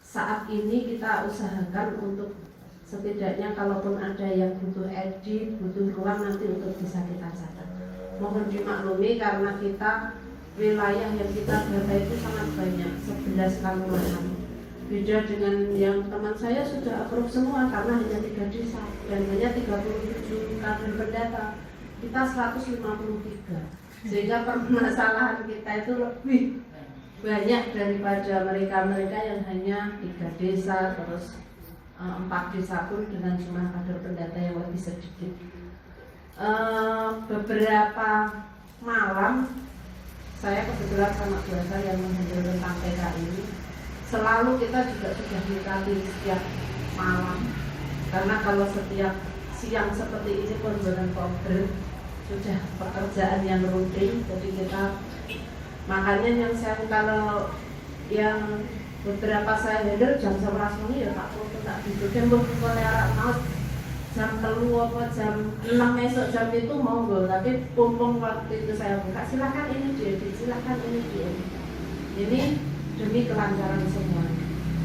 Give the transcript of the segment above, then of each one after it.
saat ini kita usahakan untuk setidaknya kalaupun ada yang butuh edit, butuh ruang nanti untuk bisa kita catat. Mohon dimaklumi karena kita wilayah yang kita data itu sangat banyak, 11 kelurahan. Beda dengan yang teman saya sudah approve semua karena hanya 3 desa dan hanya 37 kader pendata. Kita 153. Sehingga permasalahan kita itu lebih banyak daripada mereka-mereka yang hanya 3 desa terus 4 desa pun dengan jumlah kader pendata yang lebih sedikit. Beberapa malam saya kebetulan sama biasa yang menghandle tentang PK ini, selalu kita juga sudah ditagi setiap malam, karena kalau setiap siang seperti ini pembuatan folder sudah pekerjaan yang rutin. Jadi kita makanya yang saya kalau yang beberapa saya handle jam 11 ini ya Pak Foto tak gitu kan boleh arah mau jam 3 apa jam 6 esok jam itu monggo, tapi pumpung waktu itu saya buka silakan ini diedit, silakan ini diedit. Ini demi kelancaran semua.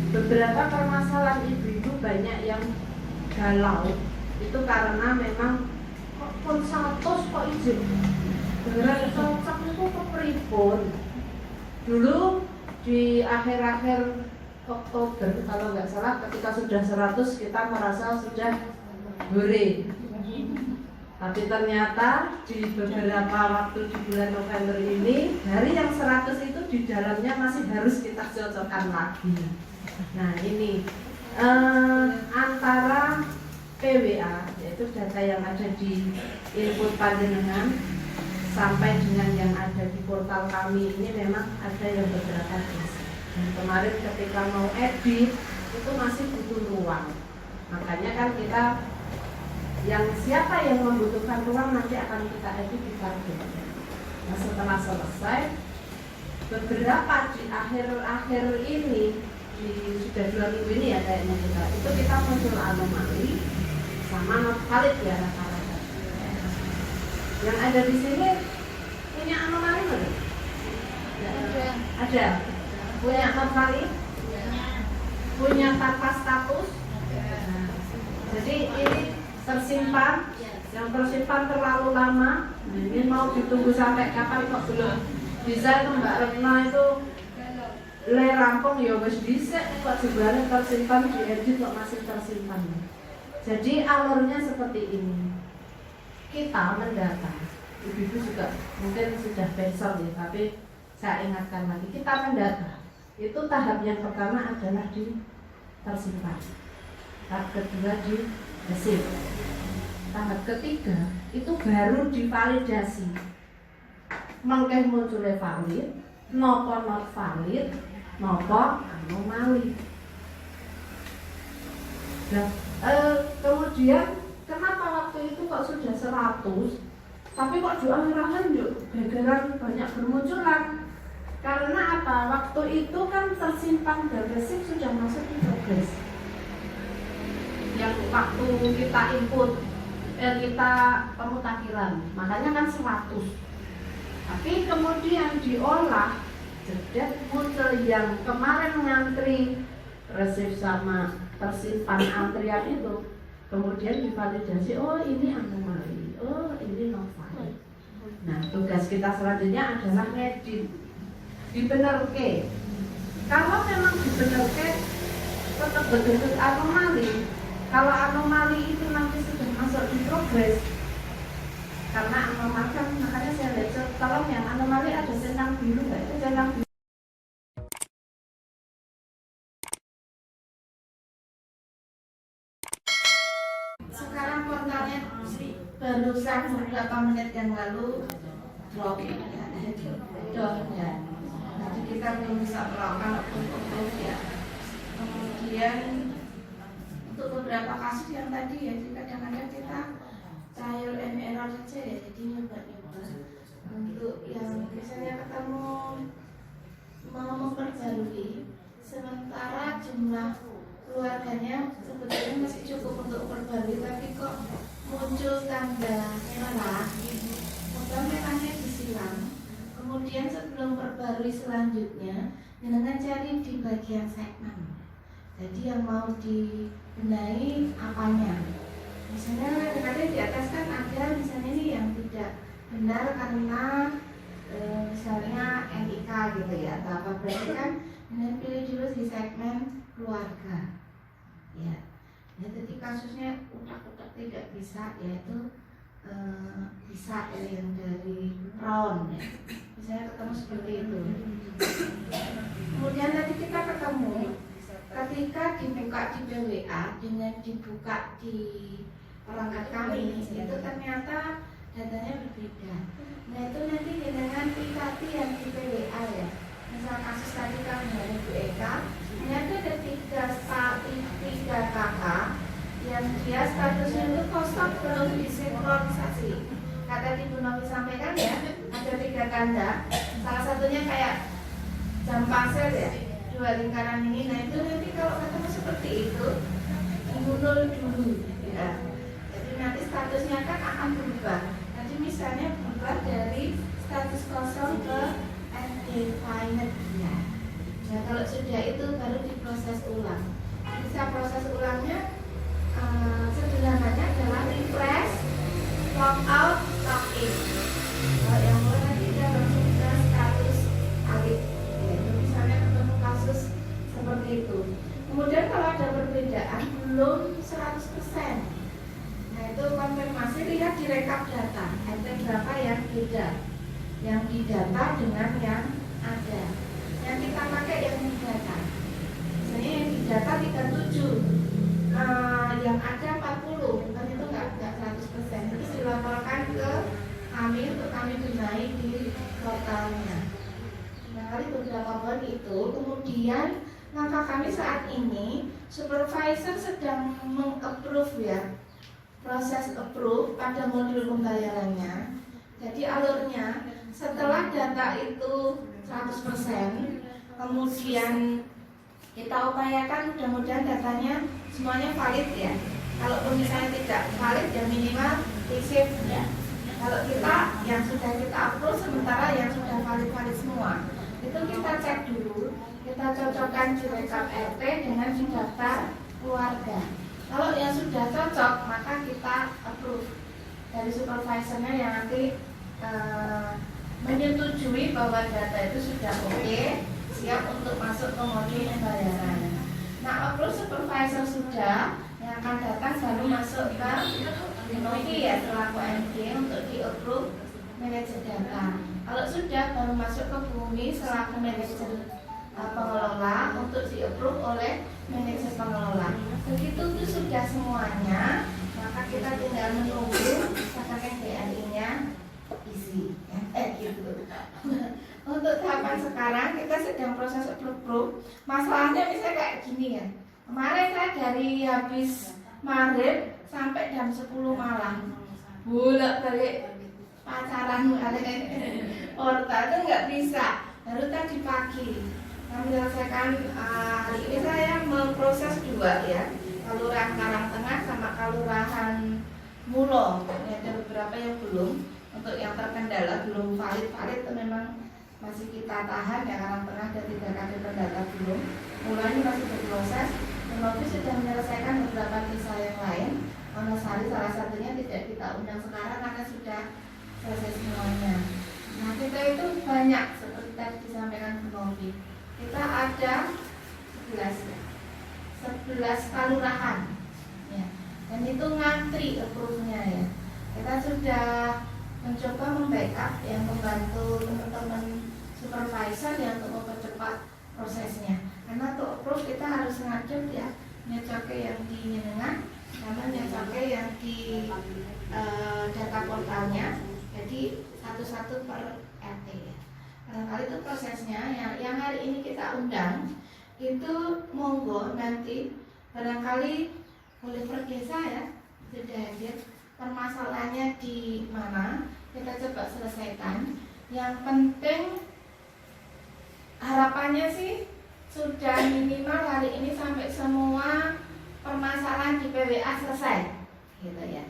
Beberapa permasalahan ibu-ibu banyak yang galau itu karena memang pun 100 kok izin beneran cocok itu kepripun. Dulu di akhir-akhir Oktober kalau nggak salah ketika sudah 100 kita merasa sudah hore, tapi ternyata di beberapa waktu di bulan November ini dari yang 100 itu di dalamnya masih harus kita cocokkan lagi. Nah ini antara PWA yaitu data yang ada di input panjenengan sampai dengan yang ada di portal kami ini memang ada yang beberapa desa. Dan kemarin ketika mau edit itu masih butuh ruang. Makanya kan kita yang siapa yang membutuhkan ruang nanti akan kita edit di target. Nah setelah selesai beberapa di akhir-akhir ini sudah 2 minggu ini ya kayaknya kita muncul anomali sama not valid ya rata-rata. Yang ada di sini punya anomali nggak? Ada. Punya not valid? Punya tanpa status? Nah, jadi ini tersimpan, yang tersimpan terlalu lama. Nah, ini mau ditunggu sampai kapan kok belum bisa itu Mbak Retna itu le rampung ya wis dhisik kok jebule tersimpan di edit kok masih tersimpan. Jadi alurnya seperti ini. Kita mendata, ibu-ibu juga mungkin sudah pensel ya, tapi saya ingatkan lagi, kita mendata. Itu tahap yang pertama adalah di tersimpan. Tahap kedua di receive. Tahap ketiga itu baru divalidasi. Mengkeh munculnya valid, nopo not valid, nopo anomali. Nah, kemudian kenapa waktu itu kok sudah 100 tapi kok di akhir-akhir yuk gegeran banyak bermunculan? Karena apa? Waktu itu kan tersimpan dan resip sudah masuk di progres yang waktu kita input kita pemutakhiran, makanya kan 100. Tapi kemudian diolah jadi muncul yang kemarin ngantri resip sama tersimpan antrian itu, kemudian divalidasi, oh ini anomali, oh ini not valid. Nah tugas kita selanjutnya adalah ngedit, dibenerke. Kalau memang dibenerke tetap betul anomali. Kalau anomali itu nanti sudah masuk di progres, karena anomali kan makanya saya lihat tolong yang anomali ada centang biru nggak? Itu centang biru. Sekarang portalnya barusan beberapa menit yang lalu drop ya. Jadi kita belum bisa melakukan approve ya. Kemudian untuk beberapa kasus yang tadi ya, kadang-kadang kita trial and error saja ya, jadi nyoba-nyoba. Untuk yang misalnya ketemu mau memperbarui, sementara jumlah keluarganya sebetulnya masih cukup untuk perbarui, tapi kok muncul tanda merah, maka merahnya disilang. Kemudian sebelum perbarui selanjutnya dengan cari di bagian segmen. Jadi yang mau dibenahi apanya? Misalnya nanti di atas kan ada misalnya ini yang tidak benar karena misalnya NIK gitu ya, atau apa, berarti kan dengan pilih dulu di segmen keluarga. Ya, jadi kasusnya utak-utak tidak bisa, yaitu bisa yang dari round ya. Misalnya ketemu seperti itu. Kemudian nanti kita ketemu ketika dibuka di PWA dengan dibuka di perangkat kami itu ternyata datanya berbeda. Nah itu nanti dengan privasi yang di PWA ya. Misal kasus tadi kami dari Bu Eka, ternyata ada tiga kakak yang dia statusnya itu kosong belum disinkronisasi. Kata Ibu Novi sampaikan ya, ada 3 tanda. Salah satunya kayak jam pasir ya, 2 lingkaran ini. Nah itu nanti kalau ketemu seperti itu dimundur dulu ya. Jadi nanti statusnya kan akan berubah. Nanti misalnya berubah dari status kosong ke undefined ya. Nah kalau sudah itu baru diproses ulang. Bisa proses ulangnya sederhananya adalah refresh, logout, login. Kalau yang mulai nanti dia langsung ke status alih. Yaitu misalnya ketemu kasus seperti itu. Kemudian kalau ada perbedaan belum 100%. Nah itu konfirmasi, lihat di rekap data. Ada berapa yang beda, yang didata dengan yang ada. Yang kita pakai yang didata. Misalnya yang didata 37. Yang ada 40, kan itu nggak 100%. Itu dilaporkan ke kami untuk kami benahi di portalnya. Nah kali beberapa bulan itu, kemudian maka kami saat ini supervisor sedang meng-approve ya, proses approve pada modul pembayarannya. Jadi alurnya setelah data itu 100%, kemudian kita upayakan mudah-mudahan datanya semuanya valid ya. Kalaupun misalnya tidak valid ya minimal di-save ya. Kalau kita yang sudah kita upload sementara yang sudah valid semua, itu kita cek dulu, kita cocokkan di rekap RT dengan di daftar keluarga. Kalau yang sudah cocok maka kita approve dari supervisornya yang nanti menyetujui bahwa data itu sudah oke, siap untuk masuk ke modul pembayaran. Nah, approve supervisor sudah, yang akan datang baru masuk ke Novi ya selaku MD untuk di-approve manajer data. Kalau sudah baru masuk ke Bumi selaku manajer pengelola untuk di-approve oleh manajer pengelola. Begitu itu sudah semuanya, maka kita tinggal menunggu apakah DRI-nya isi gitu. Untuk tahapan sekarang kita sedang proses approve. Masalahnya misalnya kayak gini ya. Kemarin saya dari habis maghrib sampai jam 10 malam bolak-balik pacaran portal itu nggak bisa. Baru tadi pagi kami menyelesaikan hari ini saya memproses 2 ya, Kelurahan Karangtengah sama Kelurahan Mulo. Ada beberapa yang belum. Untuk yang terkendala belum valid itu memang masih kita tahan ya, Karangtengah dan 3 kali pendata belum. Mulai masih berproses. Novi sudah menyelesaikan beberapa kisah yang lain. Wonosari salah satunya tidak kita undang sekarang karena sudah selesai semuanya. Nah kita itu banyak seperti tadi disampaikan Bu Novi. Kita ada 11 kelurahan ya. Dan itu ngantri approve-nya ya. Kita sudah mencoba membackup yang membantu teman-teman supervisor yang untuk mempercepat prosesnya. Karena untuk approve kita harus ngadep ya, nyecoke yang di nyenengan sama nyecoke yang di data portalnya. Jadi satu-satu per RT ya. Barangkali itu prosesnya yang hari ini kita undang itu monggo nanti barangkali boleh per desa ya, sudah hadir. Permasalahannya di mana kita coba selesaikan. Yang penting harapannya sih sudah minimal hari ini sampai semua permasalahan di PWA selesai gitu ya.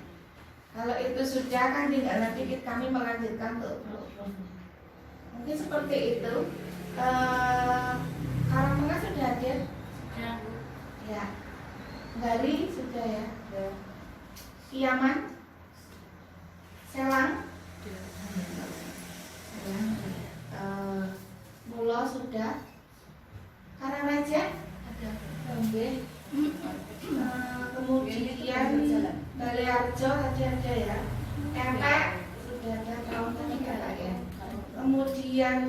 Kalau itu sudah kan tinggal nanti kami melanjutkan untuk approve. Mungkin seperti itu. Karangtengah sudah hadir? Ya. Bali sudah ya. Piyaman, Selang, Mulo sudah, Karangreja ada, kemudian Balearjo tadi ada ya, Empek sudah ada, tahun tadi ada ya. Kemudian